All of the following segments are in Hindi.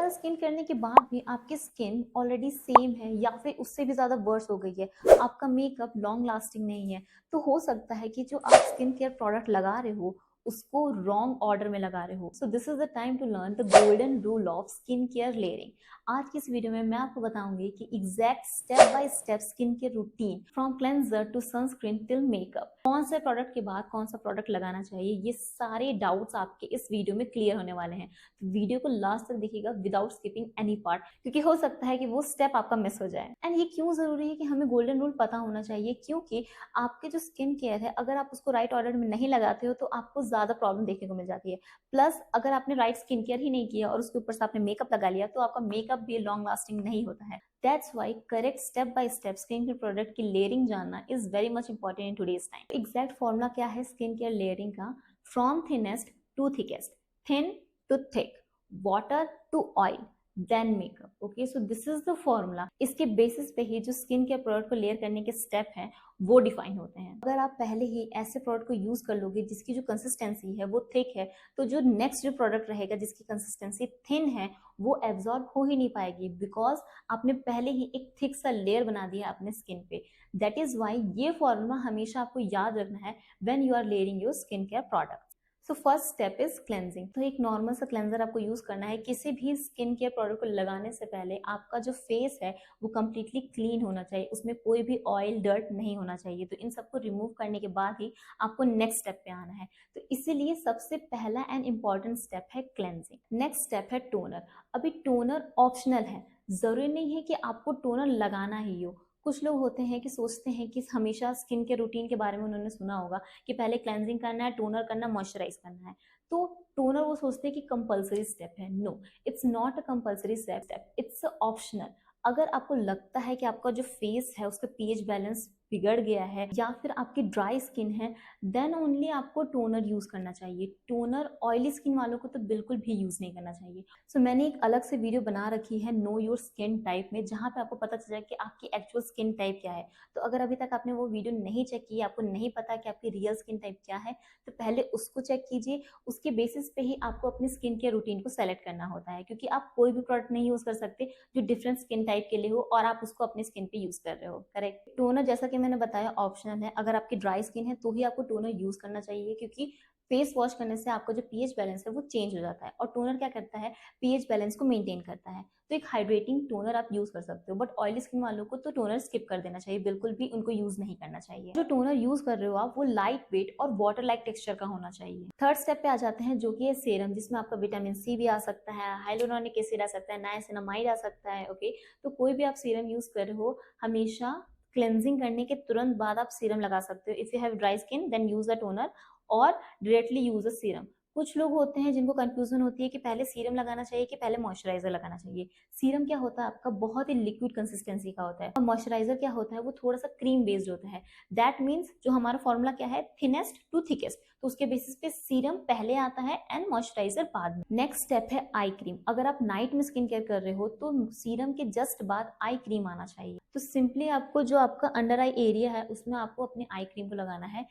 ज़्यादा स्किन करने के बाद भी आपकी स्किन ऑलरेडी सेम है या फिर उससे भी ज़्यादा वर्स हो गई है, आपका मेकअप लॉन्ग लास्टिंग नहीं है, तो हो सकता है कि जो आप स्किन केयर प्रोडक्ट लगा रहे हो उसको रॉन्ग ऑर्डर में लगा रहे हो। So this is the time to learn the golden rule of skin care layering. आज की इस वीडियो में मैं आपको बताऊंगी कि exact step by step skin care routine from cleanser to sunscreen till makeup, कौन से प्रोडक्ट के बाद कौन सा प्रोडक्ट लगाना चाहिए, ये सारे डाउट्स आपके इस वीडियो में क्लियर होने वाले हैं। वीडियो को लास्ट तक देखिएगा विदाउट स्किपिंग एनी पार्ट, क्योंकि हो सकता है कि वो स्टेप आपका मिस हो जाए। एंड ये क्यों जरूरी है कि हमें गोल्डन रूल पता होना चाहिए, क्योंकि आपके जो स्किन केयर है अगर आप उसको राइट ऑर्डर में नहीं लगाते हो तो आपको ज्यादा प्रॉब्लम देखने को मिल जाती है। प्लस अगर आपने राइट स्किन केयर ही नहीं किया और उसके ऊपर से आपने मेकअप लगा लिया तो आपका मेकअप भी लॉन्ग लास्टिंग नहीं होता है। That's why correct step by step skin care product की लेयरिंग जानना is very much important in today's time. Exact formula क्या है स्किन केयर लेयरिंग का? From thinnest to thickest, thin to thick, water to oil, then makeup. Okay, so this is the formula. इसके बेसिस पे ही जो स्किन केयर प्रोडक्ट को लेयर करने के स्टेप हैं वो डिफाइन होते हैं। अगर आप पहले ही ऐसे प्रोडक्ट को यूज कर लोगे जिसकी जो कंसिस्टेंसी है वो थिक है, तो जो नेक्स्ट जो प्रोडक्ट रहेगा जिसकी कंसिस्टेंसी थिन है वो एब्जॉर्ब हो ही नहीं पाएगी, बिकॉज आपने पहले ही एक थिक सा लेयर बना दिया अपने स्किन पे। दैट इज वाई ये फॉर्मूला हमेशा आपको याद रखना है when you are layering your skin care product. So first step is cleansing. तो एक नॉर्मल सा क्लेंजर आपको यूज करना है। किसी भी स्किन केयर प्रोडक्ट को लगाने से पहले आपका जो फेस है वो कम्प्लीटली क्लीन होना चाहिए, उसमें कोई भी ऑयल डर्ट नहीं होना चाहिए। तो इन सबको रिमूव करने के बाद ही आपको नेक्स्ट स्टेप पे आना है। तो इसीलिए सबसे पहला एंड इम्पॉर्टेंट स्टेप है क्लेंजिंग। नेक्स्ट स्टेप है टोनर। अभी टोनर ऑप्शनल है, जरूरी नहीं है कि आपको टोनर लगाना ही हो। कुछ लोग होते हैं कि सोचते हैं कि हमेशा स्किन के रूटीन के बारे में उन्होंने सुना होगा कि पहले क्लेंजिंग करना है, टोनर करना, मॉइस्चराइज करना है। तो टोनर वो सोचते हैं कि कंपलसरी स्टेप है। No, it's not a compulsory step, it's optional. अगर आपको लगता है कि आपका जो फेस है उसका पीएच बैलेंस बिगड़ गया है या फिर आपकी ड्राई स्किन है, देन ओनली आपको टोनर यूज करना चाहिए। टोनर ऑयली स्किन वालों को तो बिल्कुल भी यूज नहीं करना चाहिए। सो मैंने एक अलग से वीडियो बना रखी है नो योर स्किन टाइप में, जहाँ पे आपको पता चल जाए कि आपकी एक्चुअल स्किन टाइप क्या है। तो अगर अभी तक आपने वो वीडियो नहीं चेक की, आपको नहीं पता कि आपकी रियल स्किन टाइप क्या है, तो पहले उसको चेक कीजिए। उसके बेसिस पे ही आपको अपनी स्किन केयर रूटीन को सेलेक्ट करना होता है, क्योंकि आप कोई भी प्रोडक्ट नहीं यूज कर सकते जो डिफरेंट स्किन टाइप के लिए हो और आप उसको अपनी स्किन पे यूज कर रहे हो। करेक्ट। टोनर जैसा कि मैंने बताया ऑप्शनल है। अगर आपकी ड्राई स्किन है तो ही आपको टोनर यूज करना चाहिए, क्योंकि फेस वॉश करने से आपका जो पीएच बैलेंस है वो चेंज हो जाता है और टोनर क्या करता है, पीएच बैलेंस को मेंटेन करता है। तो एक हाइड्रेटिंग टोनर आप यूज कर सकते हो। बट ऑयली स्किन वालों को तो टोनर स्किप कर देना चाहिए, बिल्कुल भी उनको यूज नहीं करना चाहिए। जो टोनर यूज कर रहे हो आप वो लाइट वेट और वाटर लाइक टेक्सचर का होना चाहिए। थर्ड स्टेप पे आ जाते हैं जो कि है सीरम, जिसमें आपका विटामिन सी भी आ सकता है, हाइलोरोनिक एसिड आ सकता है, नाइसिनामाइड आ सकता है। ओके, तो कोई भी आप सीरम यूज कर रहे हो, हमेशा क्लेंजिंग करने के तुरंत बाद आप सीरम लगा सकते हो। If you have dry skin then use a toner और डायरेक्टली यूज अ सीरम। कुछ लोग होते हैं जिनको कंफ्यूजन होती है कि पहले सीरम लगाना चाहिए कि पहले मॉइस्चराइजर लगाना चाहिए। सीरम क्या होता है आपका बहुत ही लिक्विड कंसिस्टेंसी का होता है और मॉइस्चराइजर क्या होता है वो थोड़ा सा क्रीम बेस्ड होता है। दैट मीन्स जो हमारा फॉर्मूला क्या है, थिनेस्ट टू थिकेस्ट, तो उसके बेसिस पे सीरम पहले आता है एंड मॉइस्चराइजर बाद में। नेक्स्ट स्टेप है आई क्रीम। अगर आप नाइट में स्किन केयर कर रहे हो तो सीरम के जस्ट बाद आई क्रीम आना चाहिए। तो सिंपली आपको जो आपका अंडर आई एरिया है उसमें आपको अपनी आई क्रीम को लगाना है।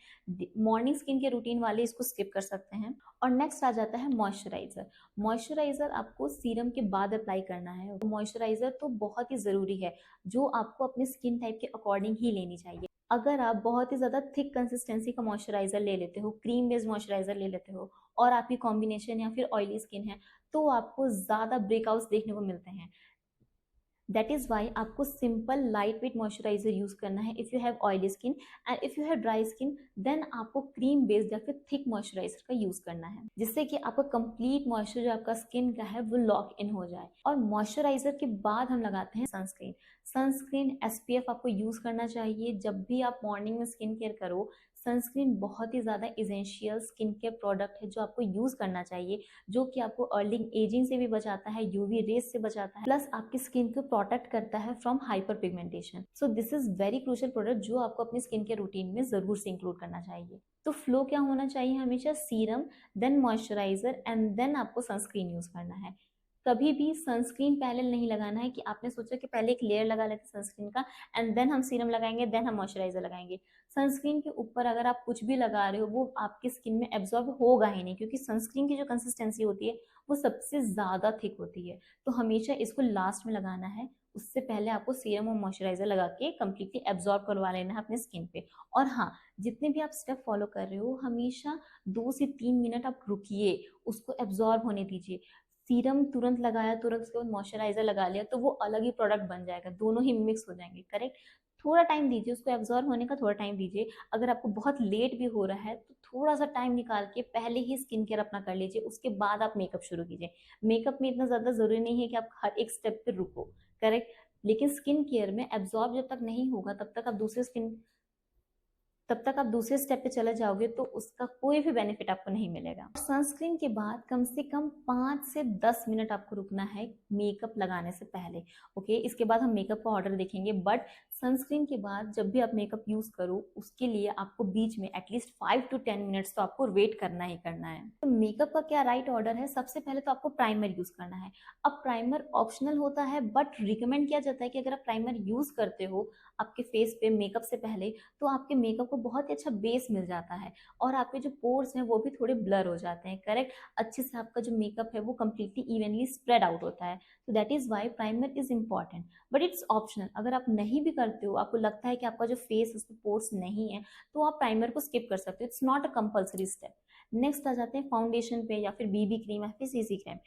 मॉर्निंग स्किन के रूटीन वाले इसको स्किप कर सकते हैं। और नेक्स्ट आ जाता है मॉइस्चराइजर। मॉइस्चराइजर आपको सीरम के बाद अप्लाई करना है। मॉइस्चराइजर तो बहुत ही जरूरी है, जो आपको अपने स्किन टाइप के अकॉर्डिंग ही लेनी चाहिए। अगर आप बहुत ही ज्यादा थिक कंसिस्टेंसी का मॉइस्चराइजर ले लेते हो, क्रीम बेस्ड मॉइस्चराइजर ले लेते हो और आपकी कॉम्बिनेशन या फिर ऑयली स्किन है, तो आपको ज्यादा ब्रेकआउट्स देखने को मिलते हैं। दैट इज वाई आपको simple light weight moisturiser use करना है if you have oily skin. And if you have dry skin then आपको क्रीम बेस्ड या फिर थिक मॉइस्चराइजर का यूज करना है, जिससे कि आपका कंप्लीट मॉइस्चर जो आपका स्किन का है वो लॉक इन हो जाए। और मॉइस्चराइजर के बाद हम लगाते हैं सनस्क्रीन। सनस्क्रीन एसपीएफ आपको यूज करना चाहिए जब भी आप मॉर्निंग में स्किन केयर करो। सनस्क्रीन बहुत ही ज्यादा इसेंशियल स्किन केयर प्रोडक्ट है जो आपको यूज करना चाहिए, जो कि आपको अर्ली एजिंग से भी बचाता है, यूवी रेज से बचाता है, प्लस आपकी स्किन को प्रोटेक्ट करता है from hyper pigmentation. So this is very crucial product जो आपको अपनी स्किन के रूटीन में जरूर से इंक्लूड करना चाहिए। तो फ्लो क्या होना चाहिए, हमेशा serum, then moisturiser and then आपको सनस्क्रीन यूज करना है। कभी भी सनस्क्रीन पहले नहीं लगाना है कि आपने सोचा कि पहले एक लेयर लगा लेते सनस्क्रीन का एंड देन हम सीरम लगाएंगे, देन हम मॉइस्चराइजर लगाएंगे। सनस्क्रीन के ऊपर अगर आप कुछ भी लगा रहे हो वो आपकी स्किन में एब्जॉर्ब होगा ही नहीं, क्योंकि सनस्क्रीन की जो कंसिस्टेंसी होती है वो सबसे ज्यादा थिक होती है। तो हमेशा इसको लास्ट में लगाना है, उससे पहले आपको सीरम और मॉइस्चराइजर लगा के कंप्लीटली एब्जॉर्ब करवा लेना है अपने स्किन पे। और हाँ, जितने भी आप स्टेप फॉलो कर रहे हो हमेशा 2 से 3 मिनट आप रुकिए, उसको एब्जॉर्ब होने दीजिए। सीरम तुरंत लगाया, तुरंत उसके बाद मॉइस्चराइजर लगा लिया तो वो अलग ही प्रोडक्ट बन जाएगा, दोनों ही मिक्स हो जाएंगे, करेक्ट। थोड़ा टाइम दीजिए उसको एब्जॉर्ब होने का, थोड़ा टाइम दीजिए। अगर आपको बहुत लेट भी हो रहा है तो थोड़ा सा टाइम निकाल के पहले ही स्किन केयर अपना कर लीजिए, उसके बाद आप मेकअप शुरू कीजिए। मेकअप में इतना ज्यादा जरूरी नहीं है कि आप हर एक स्टेप पे रुको, करेक्ट। लेकिन स्किन केयर में एब्जॉर्ब जब तक नहीं होगा तब तक आप दूसरे स्टेप पे चले जाओगे तो उसका कोई भी बेनिफिट आपको नहीं मिलेगा। सनस्क्रीन के बाद कम से कम 5 से 10 मिनट आपको रुकना है मेकअप लगाने से पहले। ओके, इसके बाद हम मेकअप का ऑर्डर देखेंगे, बट सनस्क्रीन के बाद जब भी आप मेकअप यूज करो उसके लिए आपको बीच में एटलीस्ट 5 to 10 मिनट्स तो आपको वेट करना ही करना है। तो मेकअप का क्या राइट ऑर्डर है, सबसे पहले तो आपको प्राइमर यूज करना है। अब प्राइमर ऑप्शनल होता है बट रिकमेंड किया जाता है कि अगर आप प्राइमर यूज करते हो आपके फेस पे मेकअप से पहले तो आपके मेकअप को बहुत ही अच्छा बेस मिल जाता है और आपके जो पोर्स हैं वो भी थोड़े ब्लर हो जाते हैं, करेक्ट। अच्छे से आपका जो मेकअप है वो कम्प्लीटली इवनली स्प्रेड आउट होता है। तो that is why primer is important, but it's optional. अगर आप नहीं भी करते हो, आपको लगता है कि आपका जो फेस उस पर पोर्स नहीं है, तो आप प्राइमर को स्किप कर सकते हो, it's not a compulsory step. Next आ जाते हैं फाउंडेशन पे या फिर बीबी क्रीम या फिर सीसी क्रीम।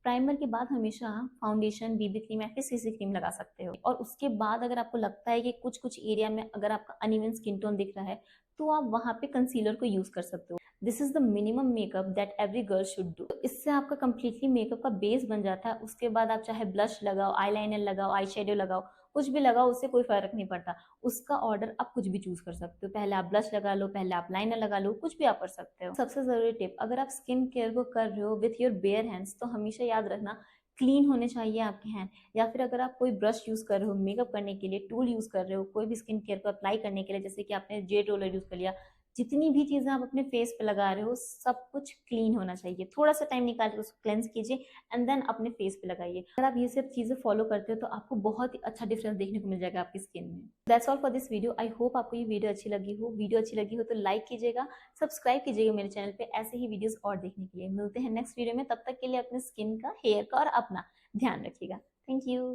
प्राइमर के बाद हमेशा फाउंडेशन, बीबी क्रीम या फिर सीसी क्रीम लगा सकते हो। और उसके बाद अगर आपको लगता है कि कुछ कुछ एरिया में अगर आपका अनइवन स्किन टोन दिख रहा है तो आप वहां पे कंसीलर को यूज कर सकते हो। This is the minimum makeup that every girl should do. इससे आपका कंप्लीटली मेकअप का बेस बन जाता है। उसके बाद आप चाहे ब्लश लगाओ, आईलाइनर लगाओ, आई शेडो लगाओ, कुछ भी लगाओ, उससे कोई फर्क नहीं पड़ता। उसका ऑर्डर आप कुछ भी चूज कर सकते हो, पहले आप ब्लश लगा लो, पहले आप लाइनर लगा लो, कुछ भी आप कर सकते हो। सबसे जरूरी टिप, अगर आप स्किन केयर को कर रहे हो विथ योर बेयर हैंड्स तो हमेशा याद रखना क्लीन होने चाहिए आपके हैंड। या फिर अगर आप कोई ब्रश यूज कर रहे हो मेकअप करने के लिए, टूल यूज कर रहे हो कोई भी स्किन केयर को अप्लाई करने के लिए, जैसे कि आपने जेट रोलर यूज कर लिया, जितनी भी चीजें आप अपने फेस पे लगा रहे हो सब कुछ क्लीन होना चाहिए। थोड़ा सा टाइम निकाल के उसको क्लेंस कीजिए एंड देन अपने फेस पे लगाइए। अगर आप ये सब चीजें फॉलो करते हो तो आपको बहुत ही अच्छा डिफरेंस देखने को मिल जाएगा आपकी स्किन में। That's all for this video. I hope आपको ये वीडियो अच्छी लगी हो। वीडियो अच्छी लगी हो तो लाइक कीजिएगा, सब्सक्राइब कीजिएगा मेरे चैनल पे ऐसे ही वीडियोस और देखने के लिए। मिलते हैं नेक्स्ट वीडियो में, तब तक के लिए अपने स्किन का, हेयर का और अपना ध्यान रखिएगा। Thank you.